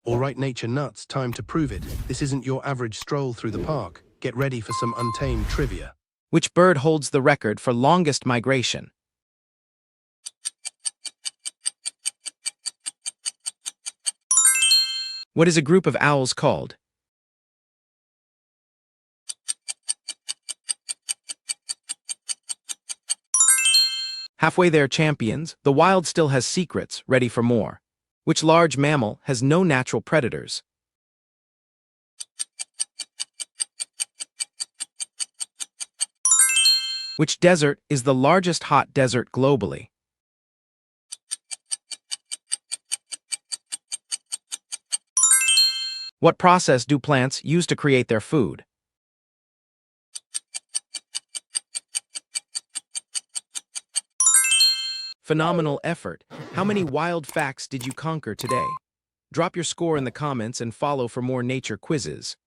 All right, nature nuts, time to prove it. This isn't your average stroll through the park. Get ready for some untamed trivia. Which bird holds the record for longest migration? What is a group of owls called? Halfway there, champions, the wild still has secrets, ready for more. Which large mammal has no natural predators? Which desert is the largest hot desert globally? What process do plants use to create their food? Phenomenal effort. How many wild facts did you conquer today? Drop your score in the comments and follow for more nature quizzes.